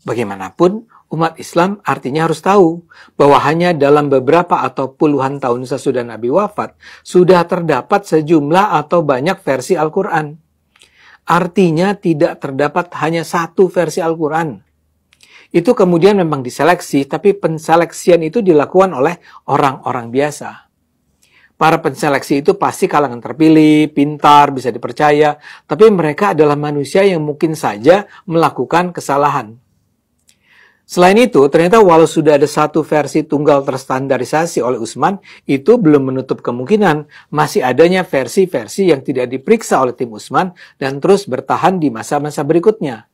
Bagaimanapun, umat Islam artinya harus tahu bahwa hanya dalam beberapa atau puluhan tahun sesudah Nabi wafat, sudah terdapat sejumlah atau banyak versi Al-Quran. Artinya tidak terdapat hanya satu versi Al-Quran. Itu kemudian memang diseleksi, tapi penseleksian itu dilakukan oleh orang-orang biasa. Para penseleksi itu pasti kalangan terpilih, pintar, bisa dipercaya, tapi mereka adalah manusia yang mungkin saja melakukan kesalahan. Selain itu, ternyata walau sudah ada satu versi tunggal terstandarisasi oleh Utsman, itu belum menutup kemungkinan masih adanya versi-versi yang tidak diperiksa oleh tim Utsman dan terus bertahan di masa-masa berikutnya.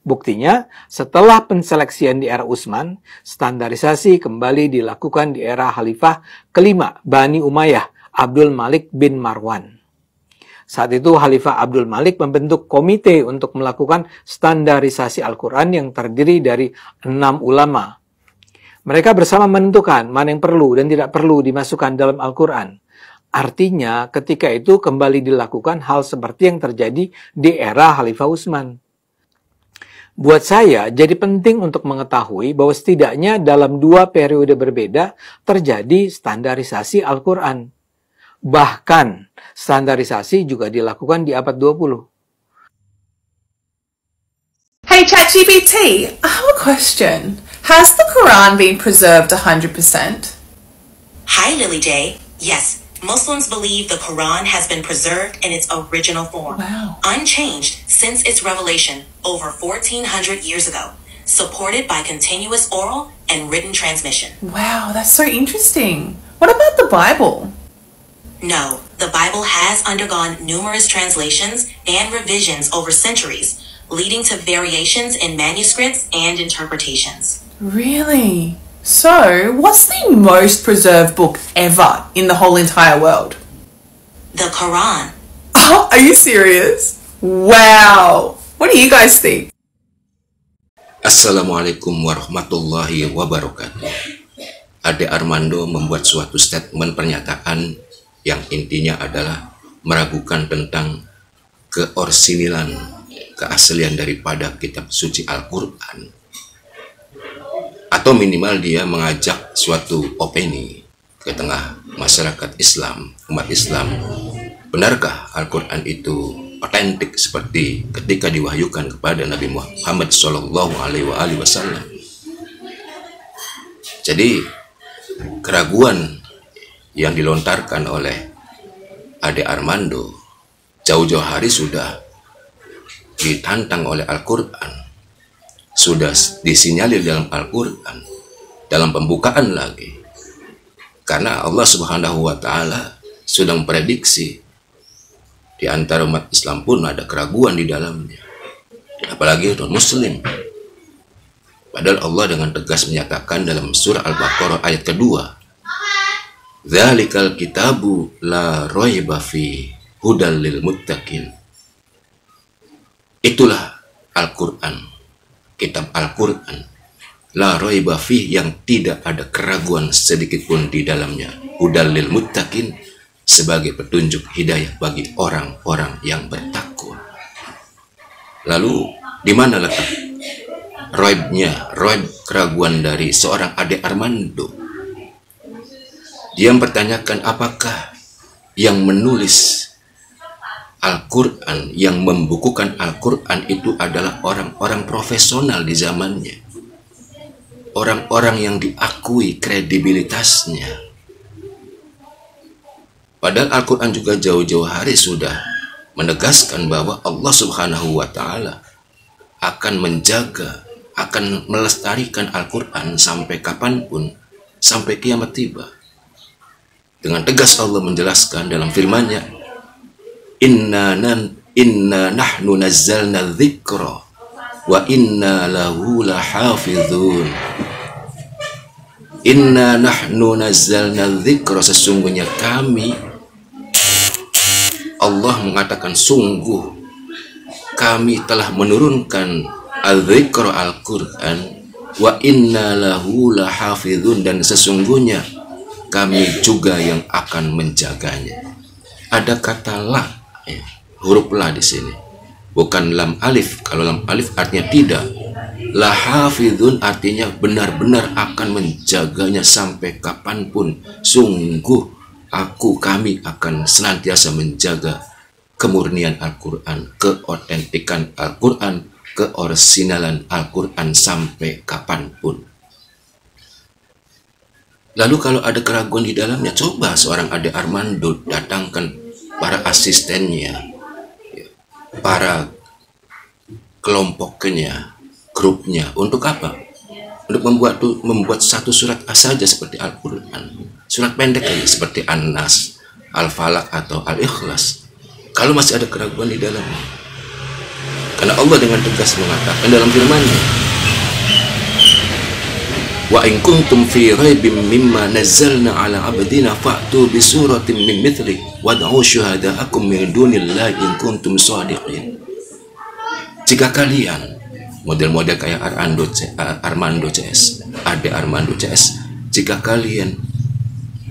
Buktinya, setelah penseleksian di era Utsman, standarisasi kembali dilakukan di era Khalifah kelima Bani Umayyah, Abdul Malik bin Marwan. Saat itu Khalifah Abdul Malik membentuk komite untuk melakukan standarisasi Al-Quran yang terdiri dari 6 ulama. Mereka bersama menentukan mana yang perlu dan tidak perlu dimasukkan dalam Al-Quran. Artinya ketika itu kembali dilakukan hal seperti yang terjadi di era Khalifah Utsman. Buat saya jadi penting untuk mengetahui bahwa setidaknya dalam 2 periode berbeda terjadi standarisasi Al-Quran. Bahkan standarisasi juga dilakukan di abad 20. Hey ChatGPT, I have a question. Has the Quran been preserved 100%? Hi Lily J. Yes, Muslims believe the Quran has been preserved in its original form, unchanged since its revelation over 1400 years ago, supported by continuous oral and written transmission. Wow, that's so interesting. What about the Bible? No, the Bible has undergone numerous translations and revisions over centuries, leading to variations in manuscripts and interpretations. Really? So, what's the most preserved book ever in the whole entire world? The Quran. Oh, are you serious? Wow. What do you guys think? Assalamualaikum warahmatullahi wabarakatuh. Ade Armando membuat suatu statement pernyataan yang intinya adalah meragukan tentang keorsinilan, keaslian daripada kitab suci Al-Quran. Atau minimal dia mengajak suatu opini ke tengah masyarakat Islam, umat Islam. Benarkah Al-Quran itu otentik seperti ketika diwahyukan kepada Nabi Muhammad SAW? Jadi keraguan yang dilontarkan oleh Ade Armando jauh-jauh hari sudah ditantang oleh Al-Quran, sudah disinyalir dalam Al-Quran, dalam pembukaan lagi, karena Allah Subhanahu wa Ta'ala sudah memprediksi di antara umat Islam pun ada keraguan di dalamnya, apalagi non Muslim. Padahal Allah dengan tegas menyatakan dalam surah Al-Baqarah ayat kedua, Dzalikal kitabu la raiba fi hudal lil muttaqin. Itulah Al-Quran, kitab Al-Quran, la raiba fi, yang tidak ada keraguan sedikit pun di dalamnya, hudal lil muttaqin, sebagai petunjuk hidayah bagi orang-orang yang bertakwa. Lalu di mana letak raibnya, raib keraguan dari seorang Ade Armando? Dia mempertanyakan apakah yang menulis Al-Quran, yang membukukan Al-Quran itu adalah orang-orang profesional di zamannya, orang-orang yang diakui kredibilitasnya. Padahal Al-Quran juga jauh-jauh hari sudah menegaskan bahwa Allah Subhanahu wa Ta'ala akan menjaga, akan melestarikan Al-Quran sampai kapanpun, sampai kiamat tiba. Dengan tegas Allah menjelaskan dalam firman-Nya, Inna nahnu nazzalna dzikra wa inna lahu lahafizun. Inna nahnu nazzalna dzikra, sesungguhnya kami, Allah mengatakan sungguh kami telah menurunkan al-dzikra, Al-Quran, wa inna lahu lahafizun, dan sesungguhnya kami juga yang akan menjaganya. Ada kata la, huruf la di sini, bukan lam alif. Kalau lam alif artinya tidak, Lahafidhun artinya benar-benar akan menjaganya sampai kapanpun. Sungguh kami akan senantiasa menjaga kemurnian Al-Quran, keotentikan Al-Quran, keorisinalan Al-Quran sampai kapanpun. Lalu kalau ada keraguan di dalamnya, coba seorang Ade Armando datangkan para asistennya, para kelompoknya, grupnya. Untuk apa? Untuk membuat satu surat saja seperti Al-Quran. Surat pendek aja seperti An-Nas, Al-Falaq atau Al-Ikhlas. Kalau masih ada keraguan di dalamnya. Karena Allah dengan tegas mengatakan dalam firman-Nya, wa in kuntum fi raibim mimma nazzalna ala abdina fa'tu bi suratin min mithli wad'u syuhada'akum min dunillahi in kuntum shadiqin. Jika kalian model-model kayak Armando CS, Ade Armando CS, jika kalian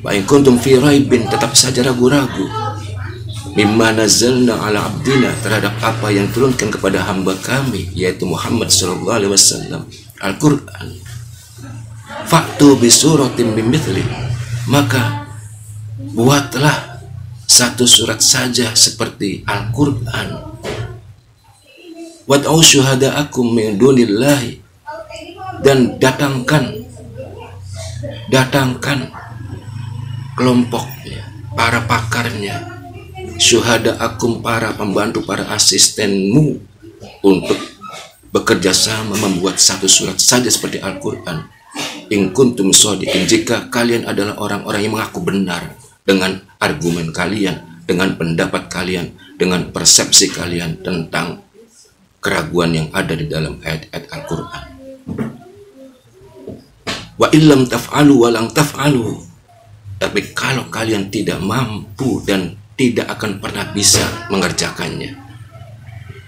wa in kuntum fi raibin, tetap saja ragu-ragu, mimma nazzalna ala abdina, terhadap apa yang turunkan kepada hamba kami, yaitu Muhammad sallallahu alaihi wasallam, Al-Quran. Faktu bisuratim bimithli, maka buatlah satu surat saja seperti Al-Quran. Wad'u syuhada'akum min dunillahi, dan datangkan kelompoknya, para pakarnya, syuhada'akum, para pembantu, para asistenmu, untuk bekerja sama membuat satu surat saja seperti Al-Quran. In kuntum shadiqin, jika kalian adalah orang-orang yang mengaku benar dengan argumen kalian, dengan pendapat kalian, dengan persepsi kalian tentang keraguan yang ada di dalam ayat-ayat Al-Quran. Wa illam taf'alu wa lang taf'alu, tapi kalau kalian tidak mampu dan tidak akan pernah bisa mengerjakannya.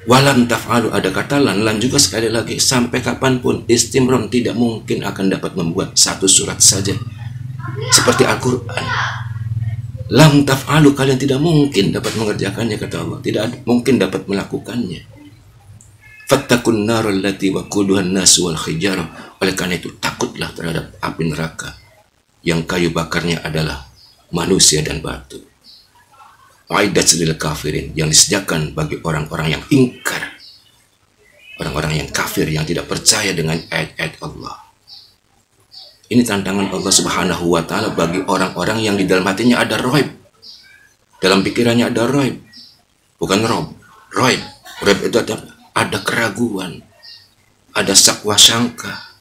Walam taf'alu, ada kata lan juga sekali lagi, sampai kapanpun, istimron, tidak mungkin akan dapat membuat satu surat saja seperti Al-Quran. Lam taf'alu, kalian tidak mungkin dapat mengerjakannya, kata Allah, tidak mungkin dapat melakukannya. Fattakun narul lati waquduhan nasu wal hijarah, oleh karena itu takutlah terhadap api neraka yang kayu bakarnya adalah manusia dan batu. Aidat lil kafirin, yang disediakan bagi orang-orang yang ingkar, orang-orang yang kafir, yang tidak percaya dengan ayat-ayat Allah. Ini tantangan Allah Subhanahu wa Ta'ala bagi orang-orang yang di dalam hatinya ada roib, dalam pikirannya ada roib, bukan roib. Roib itu ada keraguan, ada sakwa sangka,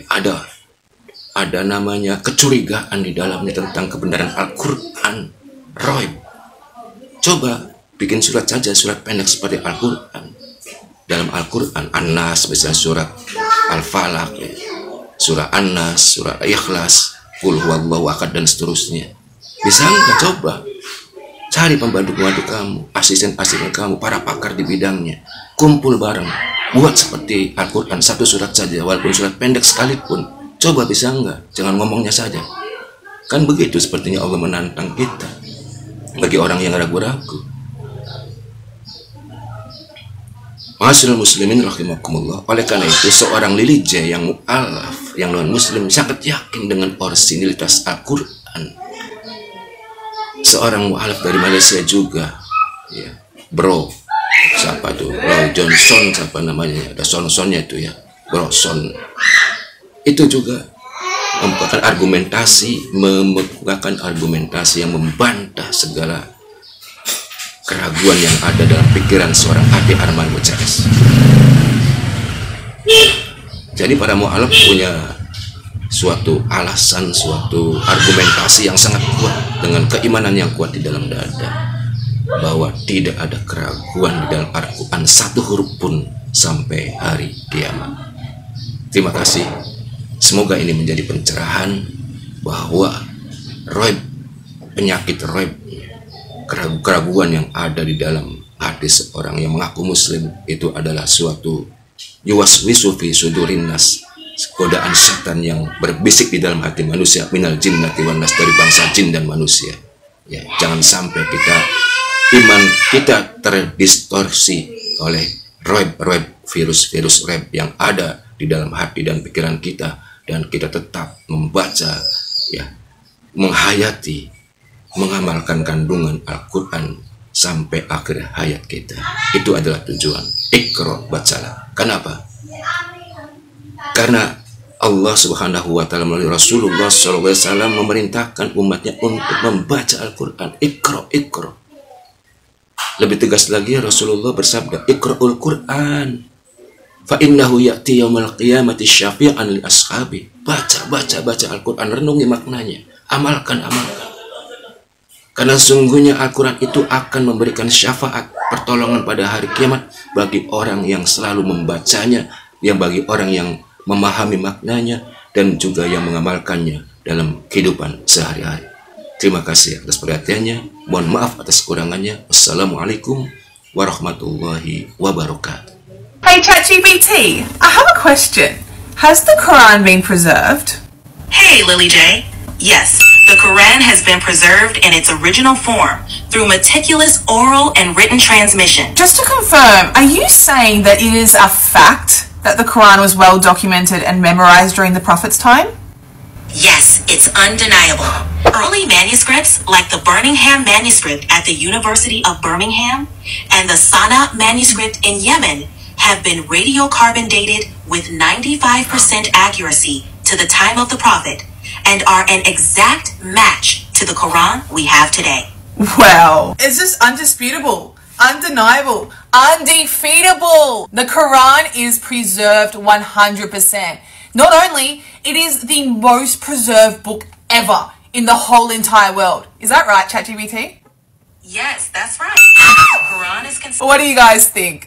ada namanya kecurigaan di dalamnya tentang kebenaran Al-Quran. Roib. Coba bikin surat saja, surat pendek seperti Al-Quran. Dalam Al-Quran, An-Nas, misalnya surat Al-Falaq, surah An-Nas, surah Ikhlas, Qul huwallahu ahad, dan seterusnya. Bisa nggak? Coba cari pembantu-pembantu kamu, asisten-asisten kamu, para pakar di bidangnya, kumpul bareng, buat seperti Al-Quran, satu surat saja, walaupun surat pendek sekalipun. Coba, bisa nggak? Jangan ngomongnya saja. Kan begitu sepertinya Allah menantang kita bagi orang yang ragu-ragu. Ma'asyiral muslimin rahimakumullah. Oleh karena itu, seorang lilija yang mu'alaf, yang non-muslim, sangat yakin dengan orisinilitas Al-Quran. Seorang mu'alaf dari Malaysia juga, ya, bro, siapa tuh? Bro Johnson, siapa namanya? Ada son-sonnya itu ya, Bro Son. Itu juga membukakan argumentasi yang membantah segala keraguan yang ada dalam pikiran seorang Ade Armando CS. Jadi para mu'alaf punya suatu alasan, suatu argumentasi yang sangat kuat, dengan keimanan yang kuat di dalam dada, bahwa tidak ada keraguan di dalam Al-Quran satu huruf pun sampai hari kiamat. Terima kasih. Semoga ini menjadi pencerahan bahwa roib, penyakit roib, keraguan yang ada di dalam hati seorang yang mengaku muslim itu adalah suatu yuwaswisu fi sudurin nas, godaan setan yang berbisik di dalam hati manusia, minal jinnati wan nas, dari bangsa jin dan manusia. Ya, jangan sampai iman kita terdistorsi oleh roib virus-virus rem yang ada di dalam hati dan pikiran kita, dan kita tetap membaca, ya, menghayati, mengamalkan kandungan Al-Quran sampai akhir hayat kita. Itu adalah tujuan. Iqra, bacalah. Kenapa? Karena Allah Subhanahu wa Ta'ala melalui Rasulullah SAW memerintahkan umatnya untuk membaca Al-Quran. Iqra, iqra. Lebih tegas lagi Rasulullah bersabda, Iqra'ul Quran fa innahu ya'ti yaumal qiyamati syafi'an li ashabi. Baca Al-Quran, renungi maknanya, amalkan. Karena sungguhnya Al-Quran itu akan memberikan syafaat, pertolongan pada hari kiamat bagi orang yang selalu membacanya, yang bagi orang yang memahami maknanya, dan juga yang mengamalkannya dalam kehidupan sehari-hari. Terima kasih atas perhatiannya. Mohon maaf atas kekurangannya. Wassalamualaikum warahmatullahi wabarakatuh. Hey ChatGPT, I have a question. Has the Quran been preserved? Hey, Lily J. Yes, the Quran has been preserved in its original form through meticulous oral and written transmission. Just to confirm, are you saying that it is a fact that the Quran was well documented and memorized during the Prophet's time? Yes, it's undeniable. Early manuscripts like the Birmingham manuscript at the University of Birmingham and the Sana manuscript in Yemen have been radiocarbon dated with 95% accuracy to the time of the Prophet and are an exact match to the Quran we have today. Well, it's just undisputable, undeniable, undefeatable. The Quran is preserved 100%. Not only, it is the most preserved book ever in the whole entire world. Is that right, ChatGPT? Yes, that's right. The Quran is considered. What do you guys think?